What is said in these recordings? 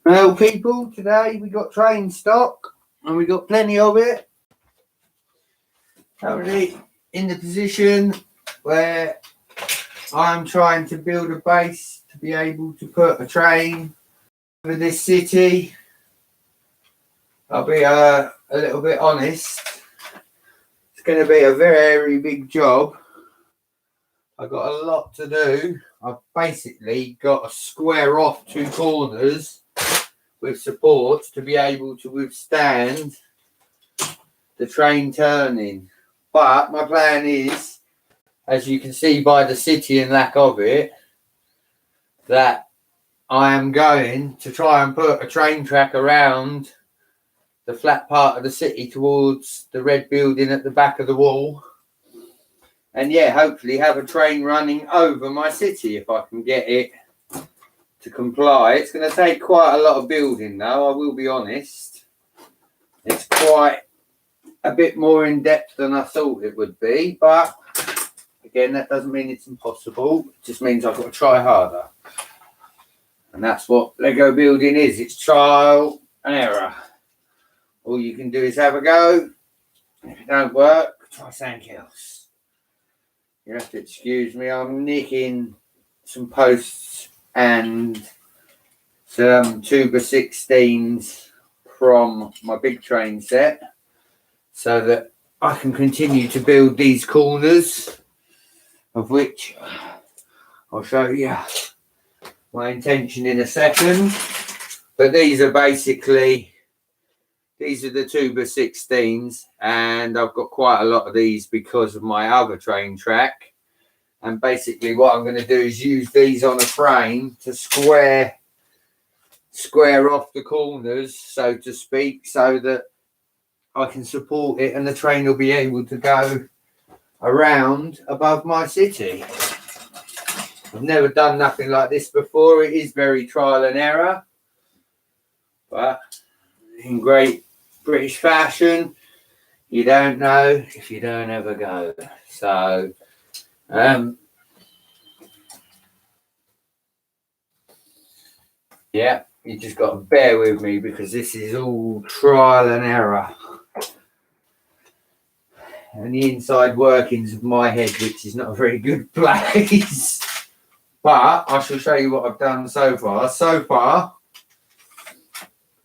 Well, people, today we got train stock and we got plenty of it. Currently in the position where I'm trying to build a base to be able to put a train over this city. I'll be a little bit honest. It's going to be a very big job. I've got a lot to do. I've basically got to square off two corners with supports to be able to withstand the train turning. But my plan is, as you can see by the city and lack of it, that I am going to try and put a train track around the flat part of the city towards the red building at the back of the wall. And yeah, hopefully have a train running over my city if I can get it to comply. It's going to take quite a lot of building though, I will be honest. It's quite a bit more in depth than I thought it would be, but again, that doesn't mean it's impossible. It just means I've got to try harder. And that's what Lego building is. It's trial and error. All you can do is have a go. If it don't work, try something else. You have to excuse me, I'm nicking some posts and some 2x16s from my big train set so that I can continue to build these corners, of which I'll show you my intention in a second. But these are basically, these are the 2x16s, and I've got quite a lot of these because of my other train track. And basically what I'm going to do is use these on a frame to square off the corners, so to speak, so that I can support it and the train will be able to go around above my city. I've never done nothing like this before. It is very trial and error, but in great British fashion, you don't know if you don't ever go. So yeah, you just got to bear with me because this is all trial and error. And the inside workings of my head, which is not a very good place. But I shall show you what I've done so far. So far,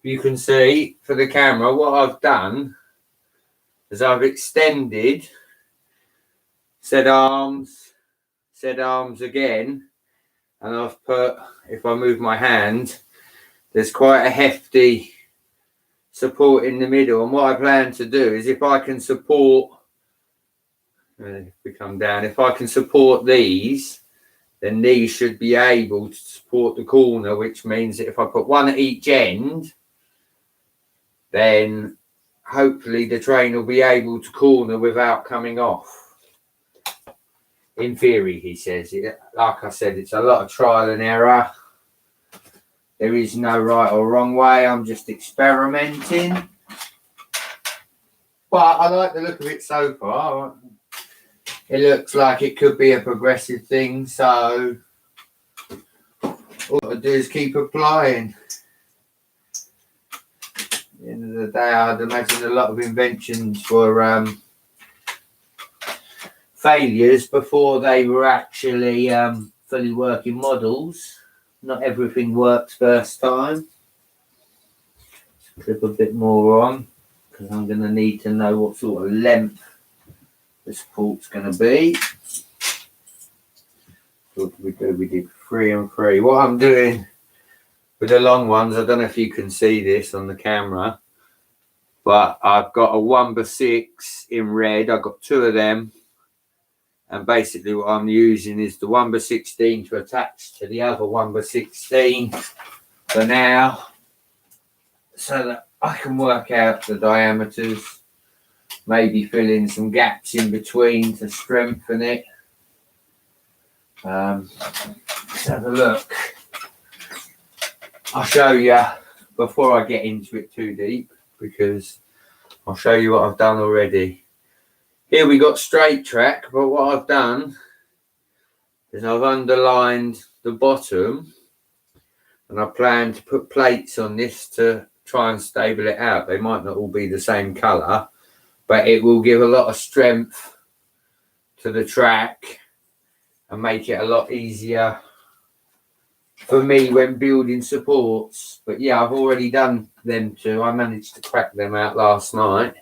you can see for the camera, what I've done is I've extended said arms again, and I've put, if I move my hand, there's quite a hefty support in the middle. And what I plan to do is, if I can support, if we come down, if I can support these, then these should be able to support the corner, which means that if I put one at each end, then hopefully the train will be able to corner without coming off. In theory, he says. Like I said, it's a lot of trial and error. There is no right or wrong way. I'm just experimenting. But I like the look of it so far. It looks like it could be a progressive thing. So all I do is keep applying. At the end of the day, I'd imagine a lot of inventions were failures before they were actually fully working models. Not everything works first time. Let's clip a bit more on because I'm going to need to know what sort of length the support's going to be. What did we do? We did 3 and 3. What I'm doing with the long ones, I don't know if you can see this on the camera, but I've got a 1x6 in red. I've got 2 of them. And basically what I'm using is the 1x16 to attach to the other 1x16 for now, so that I can work out the diameters, maybe fill in some gaps in between to strengthen it. Let's have a look. I'll show you before I get into it too deep, because I'll show you what I've done already. Here we got straight track, but what I've done is I've underlined the bottom, and I plan to put plates on this to try and stable it out. They might not all be the same colour, but it will give a lot of strength to the track and make it a lot easier for me when building supports. But yeah, I've already done them two. I managed to crack them out last night.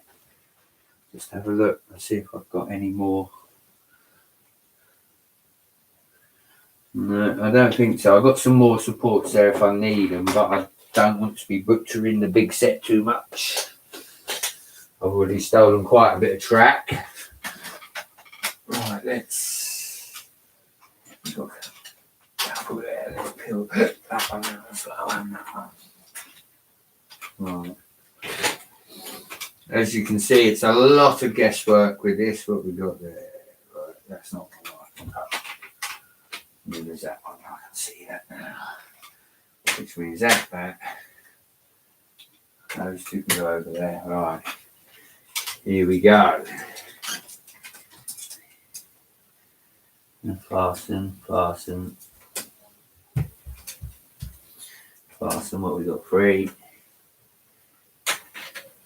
Just have a look and see if I've got any more. No, I don't think so. I've got some more supports there if I need them, but I don't want to be butchering the big set too much. I've already stolen quite a bit of track. Right, let's put there, let's peel that one out as well, and that one. Right. As you can see, it's a lot of guesswork with this. What we got there, right, that's not the right one. And then there's that one, I can see that now. Which means that. Those two can go over there. Right. Here we go. And fasten. What we got? 3.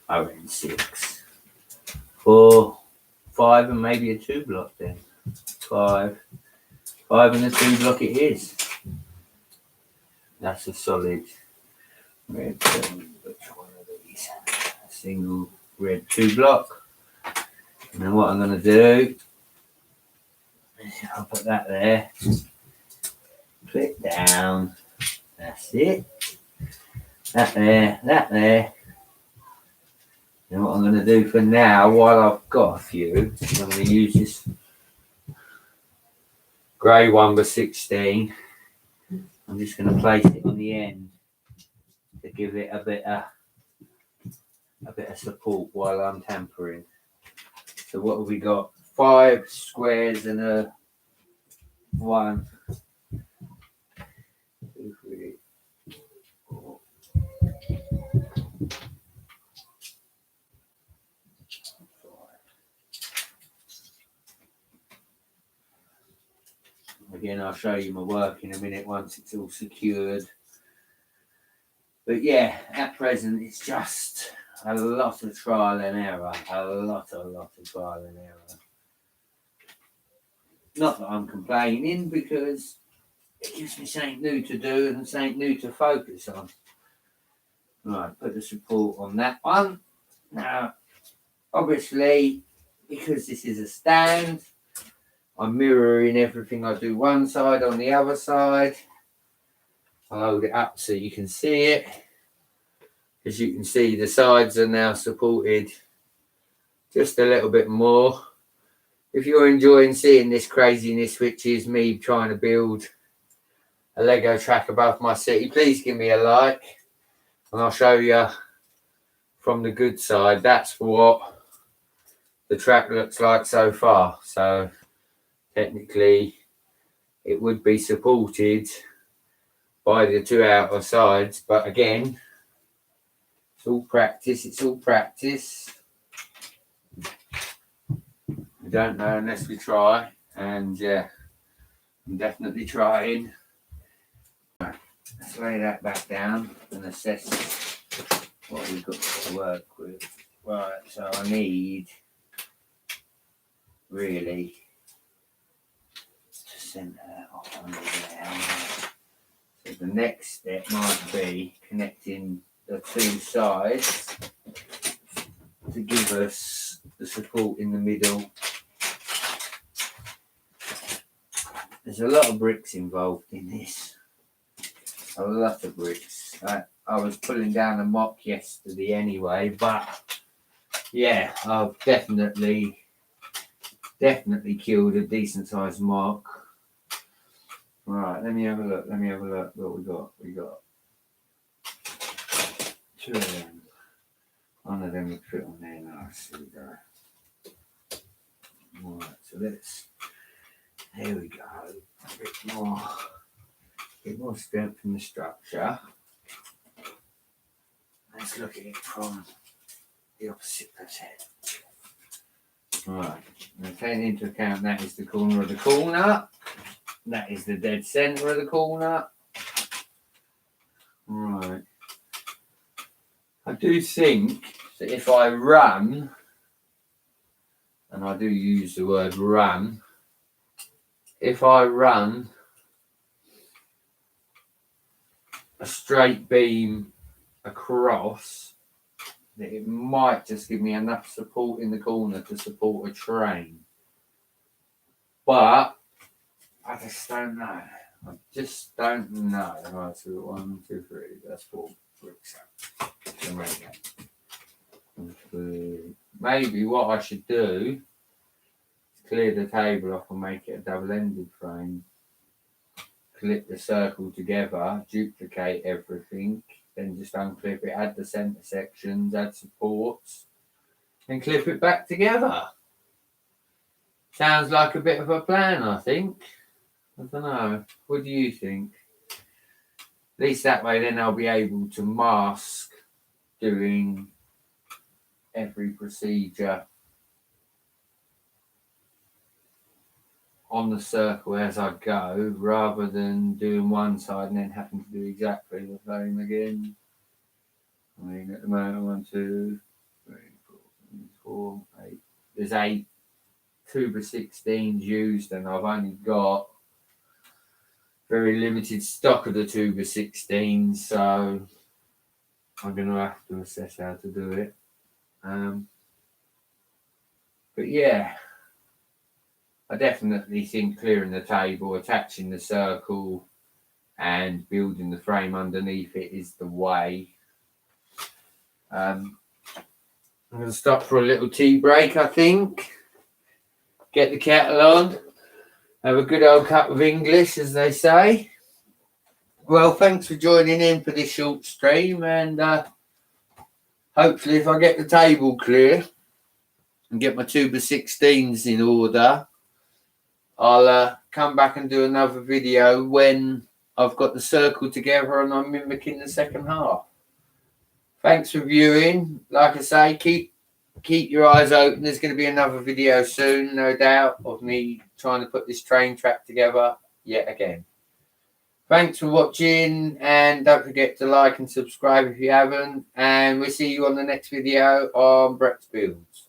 I reckon 6. 4, 5, and maybe a 2 block then. 5 and a 2 block it is. That's a solid red. Which one of these? A single red 2 block. And then what I'm going to do, I'll put that there. Click down. That's it. That there. And what I'm going to do for now, while I've got a few, I'm going to use this grey 1/16. I'm just going to place it on the end to give it a bit of support while I'm tampering. So what have we got? 5 squares and a 1, 2, 3, 4. Again, I'll show you my work in a minute once it's all secured. But yeah, at present, it's just a lot of trial and error. A lot of trial and error. Not that I'm complaining, because it gives me something new to do and something new to focus on. Right, put the support on that one. Now, obviously, because this is a stand, I'm mirroring everything I do one side on the other side. I'll hold it up so you can see it. As you can see, the sides are now supported just a little bit more. If you're enjoying seeing this craziness, which is me trying to build a Lego track above my city, please give me a like. And I'll show you from the good side. That's what the track looks like so far. So technically, it would be supported by the 2 outer sides, but again, it's all practice. We don't know unless we try, and yeah, I'm definitely trying. Right, let's lay that back down and assess what we've got to work with. Right, so I need really to centre that off under there. So the next step might be connecting the 2 sides to give us the support in the middle. There's a lot of bricks involved in this. A lot of bricks. I was pulling down a mock yesterday anyway, but yeah, I've definitely killed a decent sized mock. Right, let me have a look. What we got. 2 of them. One of them we put on there now. So we go. Right, so here we go. A bit more strength in the structure. let's look at it from the opposite perspective. Right, now taking into account that is the corner of the corner, that is the dead centre of the corner. Right, I do think that if I run, and I do use the word run, if I run a straight beam across, that it might just give me enough support in the corner to support a train. But I just don't know. I just don't know. Right, so 1, 2, 3, that's 4 bricks out. Maybe what I should do is clear the table off and make it a double-ended frame. Clip the circle together, duplicate everything, then just unclip it, add the centre sections, add supports, and clip it back together. Sounds like a bit of a plan, I think. I don't know. What do you think? At least that way then I'll be able to mask doing every procedure on the circle as I go, rather than doing one side and then having to do exactly the same again. I mean, at the moment, 1, 2, 3, 4, 8. There's 8 2x16s used, and I've only got very limited stock of the 2x16s, so I'm going to have to assess how to do it. But yeah, I definitely think clearing the table, attaching the circle, and building the frame underneath it is the way. I'm going to stop for a little tea break, I think. Get the kettle on. Have a good old cup of English, as they say. Well, thanks for joining in for this short stream, and hopefully if I get the table clear and get my 2x16s in order, I'll come back and do another video when I've got the circle together and I'm mimicking the second half. Thanks for viewing. Like I say, keep your eyes open. There's going to be another video soon, no doubt, of me trying to put this train track together yet again. Thanks for watching, and don't forget to like and subscribe if you haven't, and we'll see you on the next video on Brett's Builds.